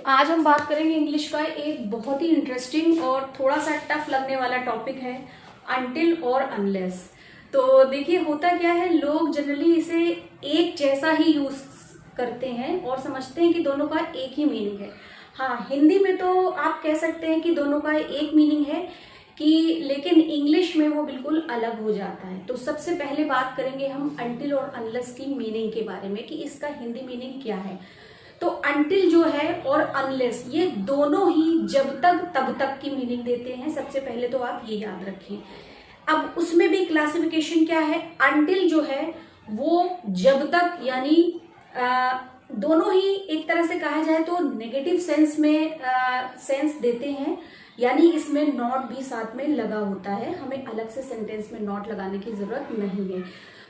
आज हम बात करेंगे इंग्लिश का एक बहुत ही इंटरेस्टिंग और थोड़ा सा टफ लगने वाला टॉपिक है अनटिल और अनलेस। तो देखिए होता क्या है, लोग जनरली इसे एक जैसा ही यूज करते हैं और समझते हैं कि दोनों का एक ही मीनिंग है। हाँ, हिंदी में तो आप कह सकते हैं कि दोनों का एक मीनिंग है कि, लेकिन इंग्लिश में वो बिल्कुल अलग हो जाता है। तो सबसे पहले बात करेंगे हम अनटिल और अनलेस की मीनिंग के बारे में कि इसका हिंदी मीनिंग क्या है। तो अनटिल जो है और अनलेस ये दोनों ही जब तक तब तक की मीनिंग देते हैं। सबसे पहले तो आप ये याद रखें। अब उसमें भी क्लासिफिकेशन क्या है, अनटिल जो है वो जब तक यानी दोनों ही एक तरह से कहा जाए तो नेगेटिव सेंस में सेंस देते हैं, यानी इसमें नॉट भी साथ में लगा होता है, हमें अलग से सेंटेंस में नॉट लगाने की जरूरत नहीं है।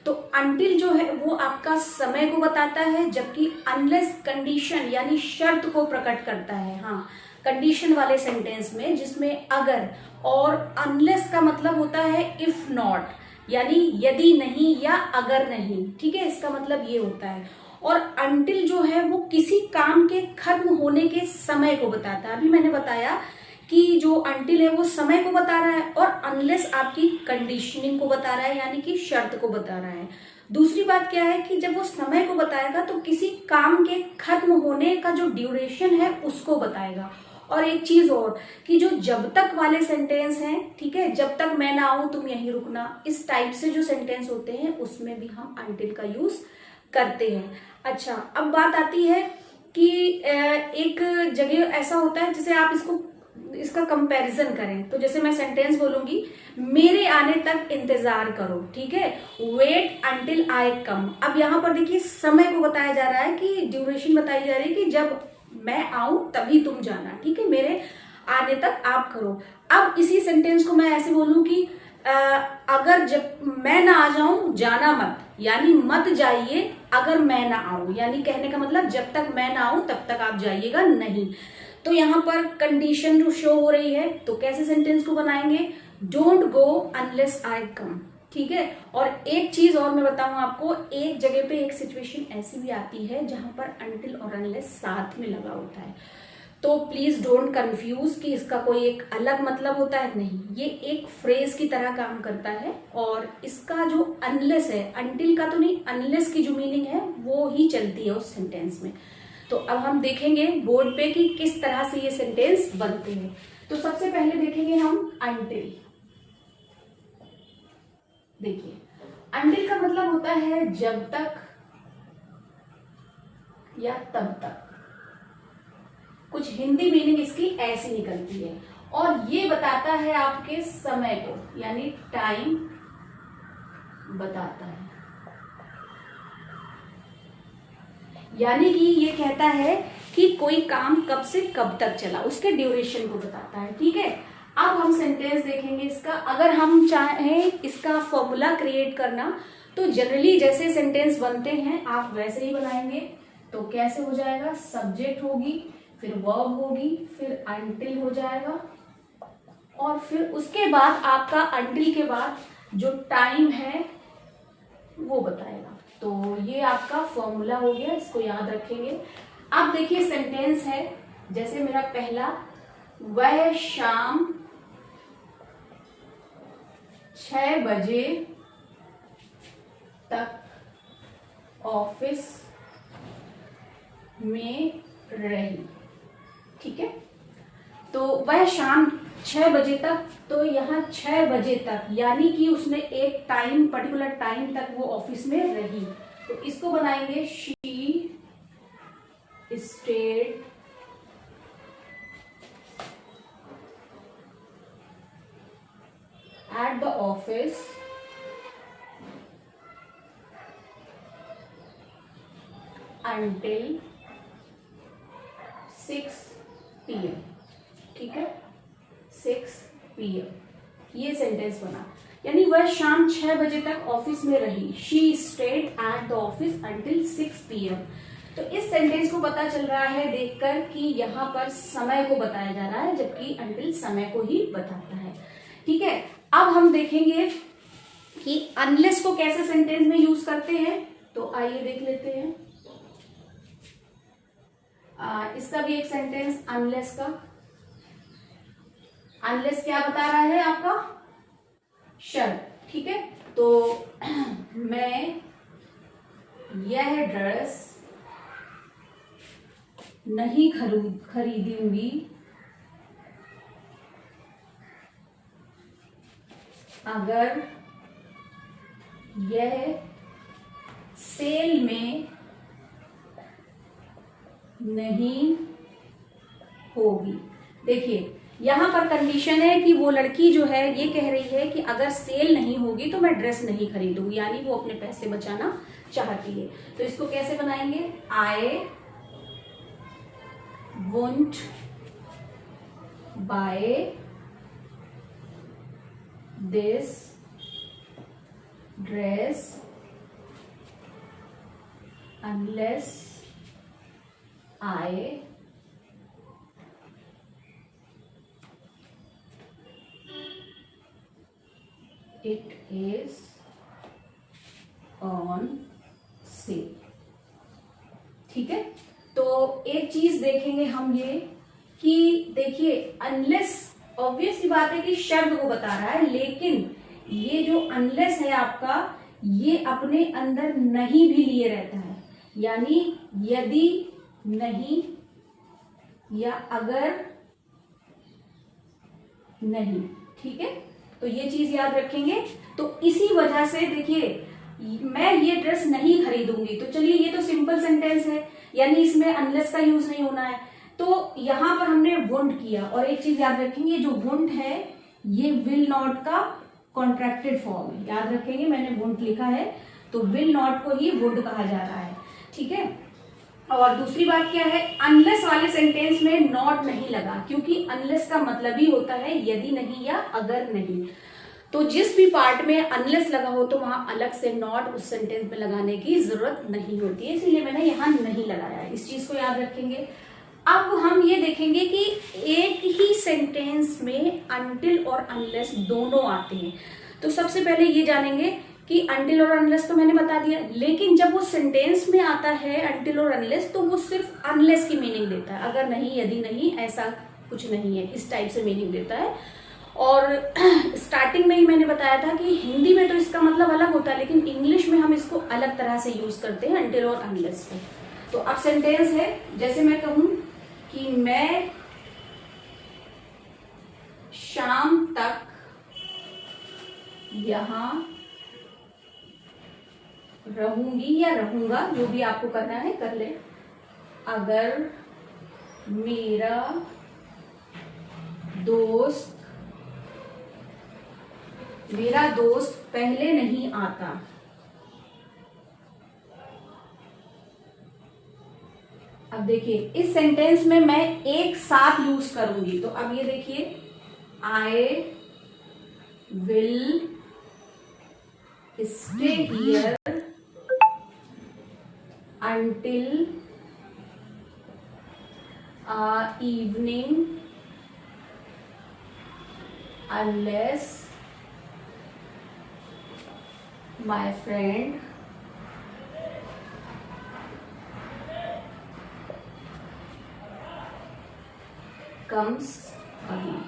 तो अनटिल जो है वो आपका समय को बताता है, जबकि अनलेस कंडीशन यानी शर्त को प्रकट करता है। हाँ, कंडीशन वाले सेंटेंस में जिसमें अगर, और अनलेस का मतलब होता है इफ नॉट, यानी यदि नहीं या अगर नहीं। ठीक है, इसका मतलब ये होता है। और अनटिल जो है वो किसी काम के खत्म होने के समय को बताता है। अभी मैंने बताया कि जो अनटिल है वो समय को बता रहा है और अनलेस आपकी कंडीशनिंग को बता रहा है, यानी कि शर्त को बता रहा है। दूसरी बात क्या है कि जब वो समय को बताएगा तो किसी काम के खत्म होने का जो ड्यूरेशन है उसको बताएगा। और एक चीज और कि जो जब तक वाले सेंटेंस हैं, ठीक है, जब तक मैं ना आऊं तुम यहीं रुकना, इस टाइप से जो सेंटेंस होते हैं उसमें भी हम अनटिल का यूज करते हैं। अच्छा, अब बात आती है कि एक जगह ऐसा होता है जैसे आप इसका कंपैरिजन करें। तो जैसे मैं सेंटेंस बोलूंगी, मेरे आने तक इंतजार करो, ठीक है, वेट अंटिल आई कम। अब यहां पर देखिए समय को बताया जा रहा है कि ड्यूरेशन बताई जा रही है कि जब मैं आऊं तभी तुम जाना, ठीक है, मेरे आने तक आप करो। अब इसी सेंटेंस को मैं ऐसे बोलूं कि अगर जब मैं ना आ जाऊं जाना मत, यानी मत जाइए अगर मैं ना आऊं, यानी कहने का मतलब जब तक मैं ना आऊं तब तक आप जाइएगा नहीं। तो यहां पर कंडीशन जो शो हो रही है, तो कैसे सेंटेंस को बनाएंगे, डोंट गो अनलेस आई कम। ठीक है, और एक चीज और मैं बताऊं आपको, एक जगह पे एक सिचुएशन ऐसी भी आती है जहां पर अनटिल और अनलेस साथ में लगा होता है। तो प्लीज डोंट कंफ्यूज कि इसका कोई एक अलग मतलब होता है, नहीं, ये एक फ्रेज की तरह काम करता है। और इसका जो अनलेस है, अनटिल का तो नहीं, अनलेस की जो मीनिंग है वो ही चलती है उस सेंटेंस में। तो अब हम देखेंगे बोर्ड पे कि किस तरह से ये सेंटेंस बनते हैं। तो सबसे पहले देखेंगे हम अनटिल। देखिए, अनटिल का मतलब होता है जब तक या तब तक। कुछ हिंदी मीनिंग इसकी ऐसी निकलती है और ये बताता है आपके समय को, यानी टाइम बताता है, यानी कि ये कहता है कि कोई काम कब से कब तक चला, उसके ड्यूरेशन को बताता है। ठीक है, अब हम सेंटेंस देखेंगे इसका। अगर हम चाहें इसका फॉर्मूला क्रिएट करना तो जनरली जैसे सेंटेंस बनते हैं आप वैसे ही बनाएंगे। तो कैसे हो जाएगा, सब्जेक्ट होगी, फिर वर्ब होगी, फिर अनटिल हो जाएगा, और फिर उसके बाद आपका अनटिल के बाद जो टाइम है वो बताएगा। तो ये आपका फॉर्मूला हो गया, इसको याद रखेंगे। अब देखिए सेंटेंस है, जैसे मेरा पहला, वह शाम 6 बजे तक ऑफिस में रही। ठीक है, तो वह शाम 6 बजे तक, तो यहाँ 6 बजे तक यानी कि उसने एक टाइम, पर्टिकुलर टाइम तक वो ऑफिस में रही। तो इसको बनाएंगे, she stayed at the office until 6 PM। ठीक है, 6 PM ये सेंटेंस बना, यानी वह शाम 6 बजे तक ऑफिस में रही। She stayed at the office until 6 PM। तो इस सेंटेंस को पता चल रहा है देखकर कि यहाँ पर समय को बताया जा रहा है, जबकि अंटिल समय को ही बताता है। ठीक है, अब हम देखेंगे कि अनलेस को कैसे सेंटेंस में यूज करते हैं। तो आइए देख लेते हैं। इसका भी एक सेंटेंस अनलेस का। अनलेस क्या बता रहा है आपका? शर्त, ठीक है। तो मैं यह ड्रेस नहीं खरीदूंगी अगर यह सेल में नहीं होगी। देखिए यहां पर कंडीशन है कि वो लड़की जो है ये कह रही है कि अगर सेल नहीं होगी तो मैं ड्रेस नहीं खरीदूंगी, यानी वो अपने पैसे बचाना चाहती है। तो इसको कैसे बनाएंगे? I won't by this dress unless I it is on sale. ठीक है, तो एक चीज देखेंगे हम ये कि देखिए अनलेस ऑब्वियस सी बात है कि शब्द वो बता रहा है, लेकिन ये जो अनलेस है आपका ये अपने अंदर नहीं भी लिए रहता है, यानी यदि नहीं या अगर नहीं। ठीक है, तो ये चीज याद रखेंगे। तो इसी वजह से देखिए मैं ये ड्रेस नहीं खरीदूंगी, तो चलिए ये तो सिंपल सेंटेंस है, यानी इसमें अनलेस का यूज नहीं होना है। तो यहां पर हमने वोंट किया, और एक चीज याद रखेंगे जो वोंट है ये विल नॉट का कॉन्ट्रैक्टेड फॉर्म है, याद रखेंगे मैंने वोंट लिखा है तो विल नॉट को ही वुड कहा जा रहा है। ठीक है, और दूसरी बात क्या है, अनलेस वाले सेंटेंस में नॉट नहीं लगा, क्योंकि अनलेस का मतलब ही होता है यदि नहीं या अगर नहीं। तो जिस भी पार्ट में अनलेस लगा हो तो वहां अलग से नॉट उस सेंटेंस में लगाने की जरूरत नहीं होती है, इसलिए मैंने यहां नहीं लगाया है। इस चीज को याद रखेंगे। अब हम ये देखेंगे कि एक ही सेंटेंस में अनटिल और अनलेस दोनों आते हैं। तो सबसे पहले ये जानेंगे कि अनटिल और अनलेस तो मैंने बता दिया, लेकिन जब वो सेंटेंस में आता है अनटिल और अनलेस तो वो सिर्फ अनलेस की मीनिंग देता है, अगर नहीं यदि नहीं ऐसा कुछ नहीं है, इस टाइप से मीनिंग देता है। और स्टार्टिंग में ही मैंने बताया था कि हिंदी में तो इसका मतलब अलग होता है, लेकिन इंग्लिश में हम इसको अलग तरह से यूज करते हैं अनटिल और अनलेस को। तो अब सेंटेंस है, जैसे मैं कहूं कि मैं शाम तक यहां रहूंगी या रहूंगा, जो भी आपको करना है कर ले, अगर मेरा दोस्त पहले नहीं आता। अब देखिए इस सेंटेंस में मैं एक साथ यूज करूंगी, तो अब ये देखिए I will stay here until evening unless my friend comes again।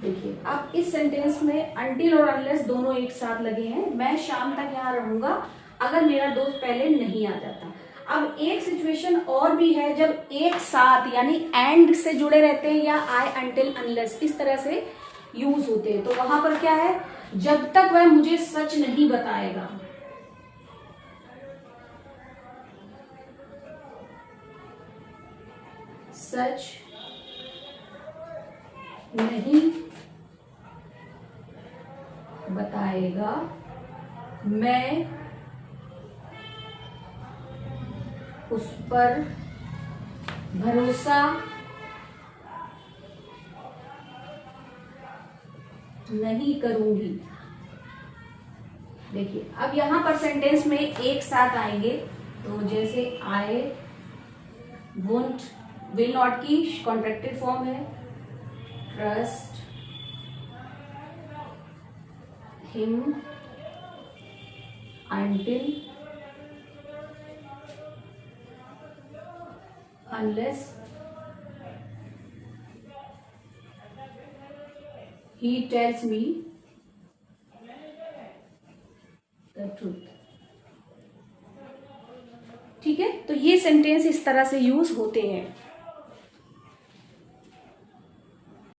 देखिए अब इस सेंटेंस में until और unless दोनों एक साथ लगे हैं। मैं शाम तक यहाँ रहूंगा अगर मेरा दोस्त पहले नहीं आ जाता। अब एक सिचुएशन और भी है जब एक साथ यानी एंड से जुड़े रहते हैं या आई अनटिल अनलेस इस तरह से यूज होते हैं, तो वहां पर क्या है, जब तक वह मुझे सच नहीं बताएगा। सच नहीं बताएगा मैं उस पर भरोसा नहीं करूंगी। देखिए अब यहां पर सेंटेंस में एक साथ आएंगे, तो जैसे आई वोंट विल नॉट की कॉन्ट्रैक्टेड फॉर्म है, trust him until unless he tells me the truth। ठीक है, तो ये सेंटेंस इस तरह से यूज होते हैं।